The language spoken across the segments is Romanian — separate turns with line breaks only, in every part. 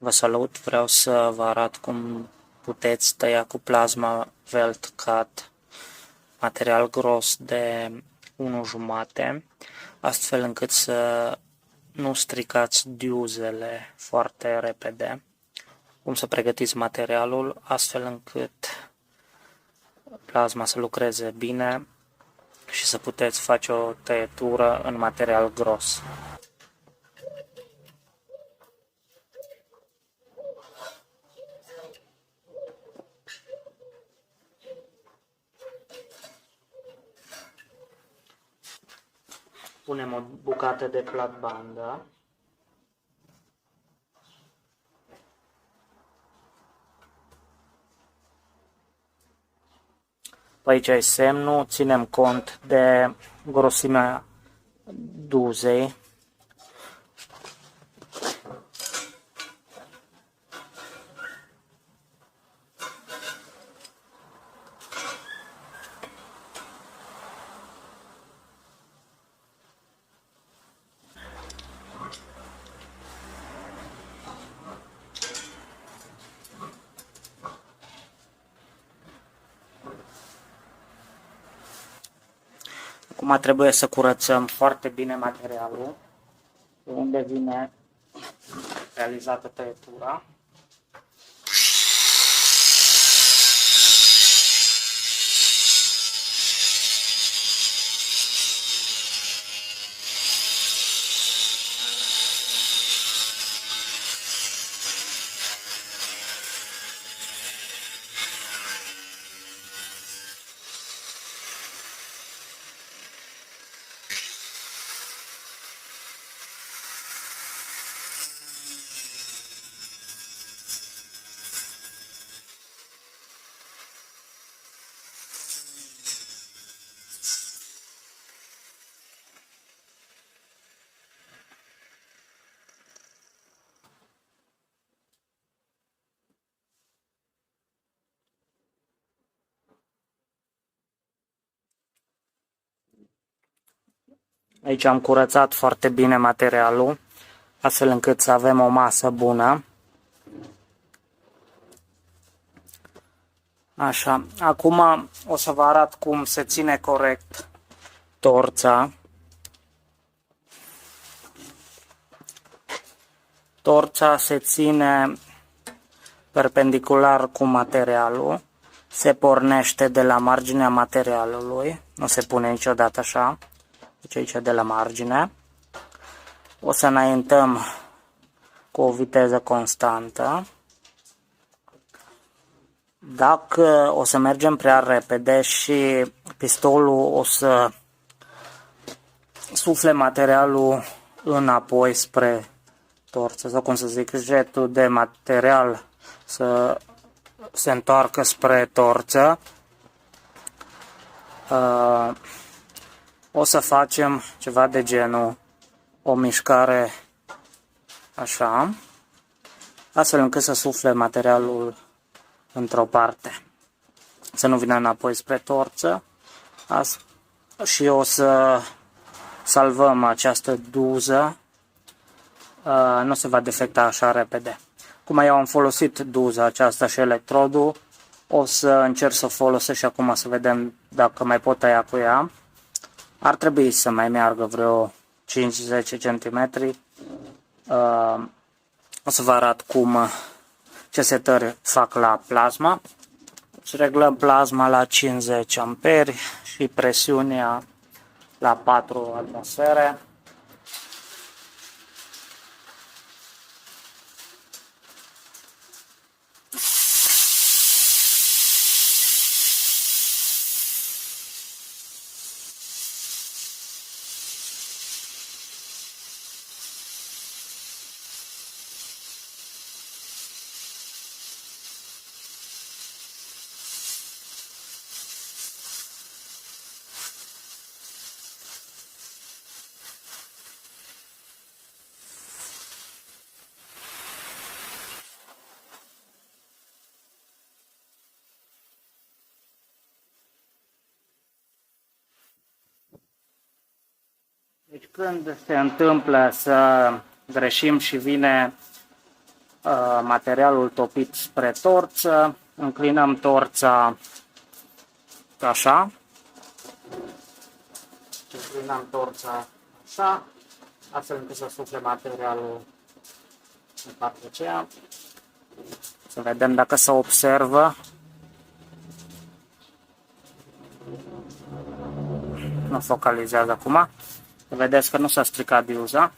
Vă salut, vreau să vă arăt cum puteți tăia cu plasma Welt Cut material gros de 1,5, astfel încât să nu stricați diuzele foarte repede. Cum să pregătiți materialul astfel încât plasma să lucreze bine și să puteți face o tăietură în material gros. Punem o bucată de platbandă. Aici e semnul, ținem cont de grosimea duzei. Acum trebuie să curățăm foarte bine materialul, de unde vine realizată tăietura. Aici am curățat foarte bine materialul, astfel încât să avem o masă bună. Așa, acum o să vă arăt cum se ține corect torța. Torța se ține perpendicular cu materialul, se pornește de la marginea materialului, nu se pune niciodată așa, deci aici de la margine. O să înaintăm cu o viteză constantă. Dacă o să mergem prea repede și pistolul o să sufle materialul înapoi spre torță, sau cum să zic, jetul de material să se întoarcă spre torță, o să facem ceva de genul o mișcare așa, astfel încât să sufle materialul într-o parte, să nu vină înapoi spre torță, și o să salvăm această duză, nu se va defecta așa repede. Cum eu am folosit duza aceasta și electrodul, o să încerc să o folosesc și acum să vedem dacă mai pot tăia cu ea. Ar trebui să mai meargă vreo 5-10 cm. O să vă arăt ce setări fac la plasma. Deci reglăm plasma la 50 amperi și presiunea la 4 atmosfere. Deci când se întâmplă să greșim și vine materialul topit spre torță, înclinăm torța așa, înclinăm torța așa, astfel încât să sufle materialul în partea aceea. Să vedem dacă se observă. Nu focalizează acum. Vedeți că nu s-a stricat diuza.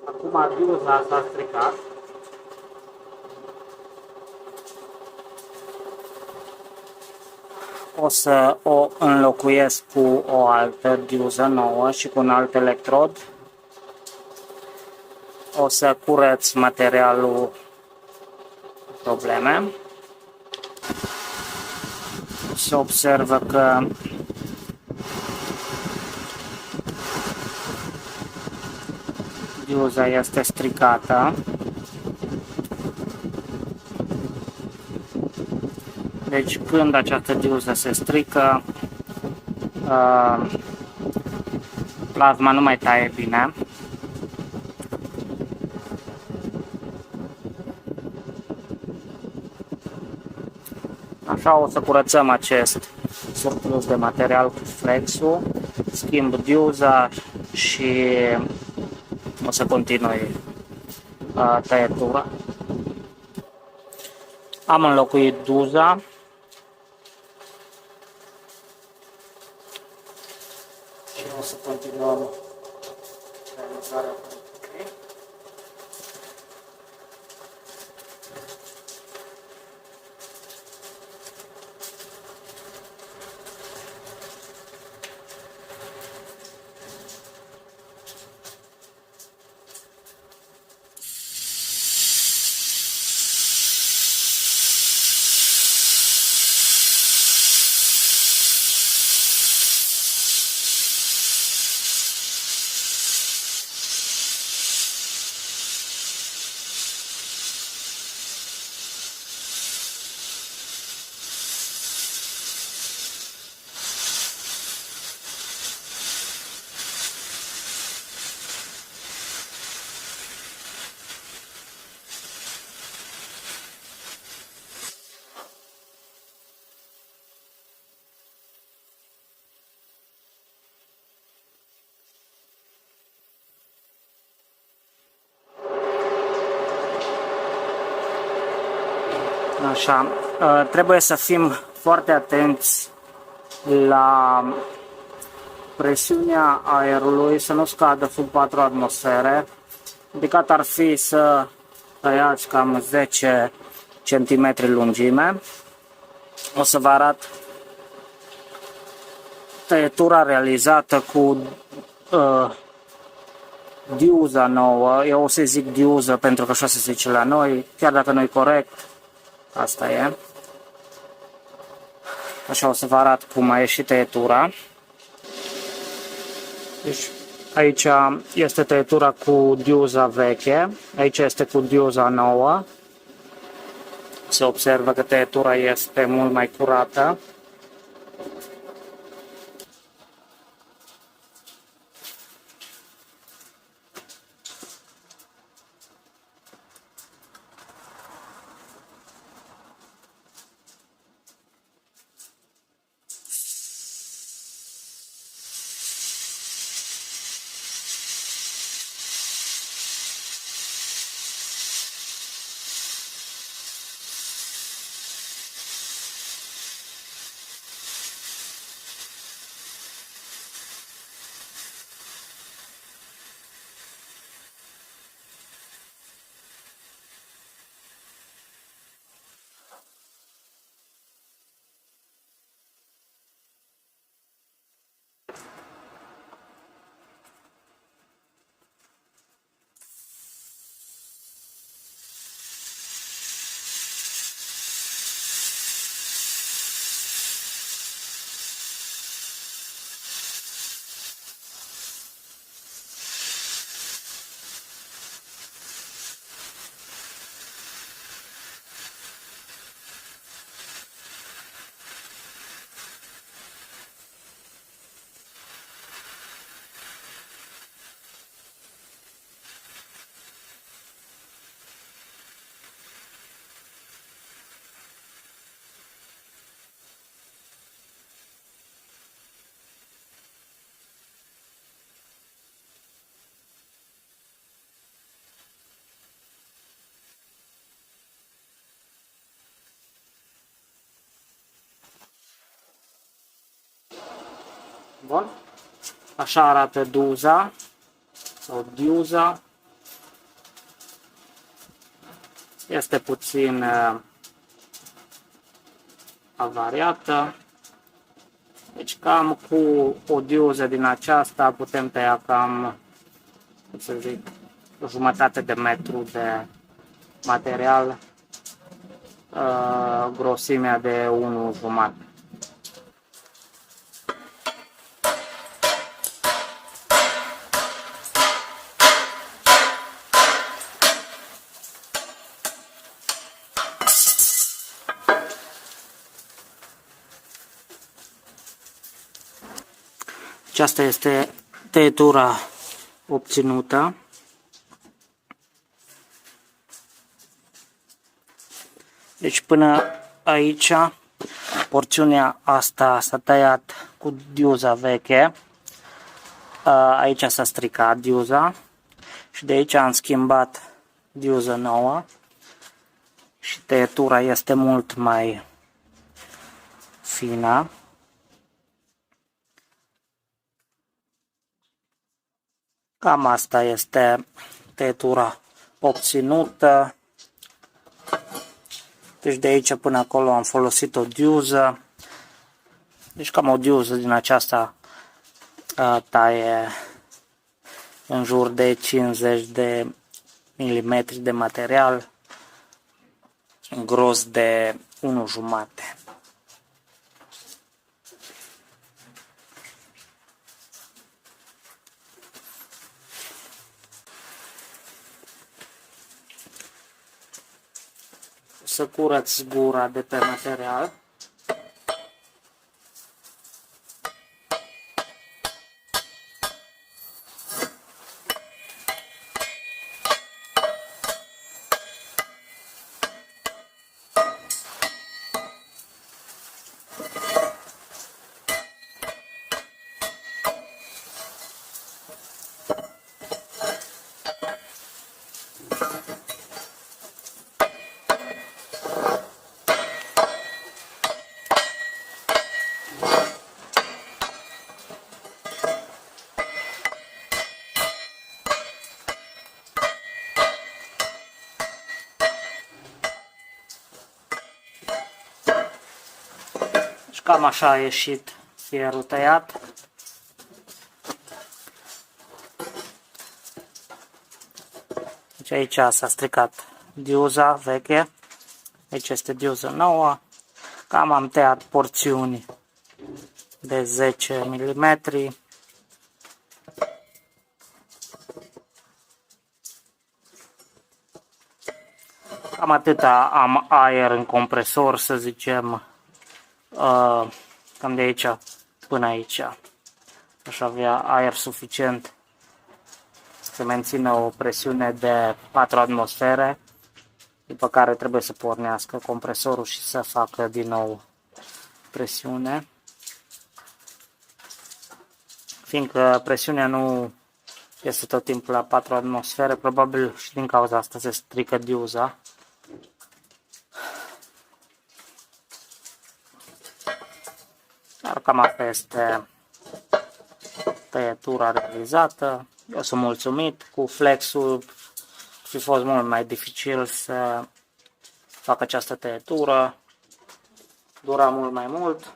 Acum diuza s-a stricat. O să o înlocuiesc cu o altă diuză nouă și cu un alt electrod. O să curăț materialul probleme. Se observă că diuza este stricată. Deci când această diuză se strică, plasma nu mai taie bine. Așa o să curățăm acest surplus de material cu flexul, schimb diuza și o să continui tăietura. Am înlocuit diuza. Și o să continuăm realizarea. Așa, trebuie să fim foarte atenți la presiunea aerului, să nu scadă sub 4 atmosfere. Indicat ar fi să tăiați cam 10 cm lungime. O să vă arăt tăietura realizată cu diuza nouă. Eu o să zic diuză pentru că așa se zice la noi, chiar dacă nu e corect. Asta e. Așa o să vă arăt cum a ieșit tăietura. Deci aici este tăietura cu diuza veche, aici este cu diuza nouă. Se observă că tăietura este mult mai curată. Bun. Așa arată duza sau diuza. Este puțin avariată. Deci cam cu o diuză din aceasta putem tăia cam, cum să zic, o jumătate de metru de material, grosimea de 1,5. Aceasta este tăietura obținută. Deci până aici, porțiunea asta s-a tăiat cu diuza veche. Aici s-a stricat diuza și de aici am schimbat diuză nouă și tăietura este mult mai fină. Cam asta este tăietura obținută. Deci de aici până acolo am folosit o diuză. Deci cam o diuză din aceasta taie în jur de 50 de milimetri de material, gros de 1,5. Să curăț gura de pe material. Cam așa a ieșit fierul tăiat. Deci aici s-a stricat diuza veche, aici este diuză nouă. Cam am tăiat porțiuni de 10 mm. Cam atâta am aer în compresor, să zicem, cam de aici până aici. Aș avea aer suficient să mențină o presiune de 4 atmosfere, după care trebuie să pornească compresorul și să facă din nou presiune. Fiindcă presiunea nu este tot timpul la 4 atmosfere, probabil și din cauza asta se strică diuza. Dar cam asta este tăietura realizată. Eu sunt mulțumit. Cu flexul fi fost mult mai dificil să fac această tăietură. Dura mult mai mult.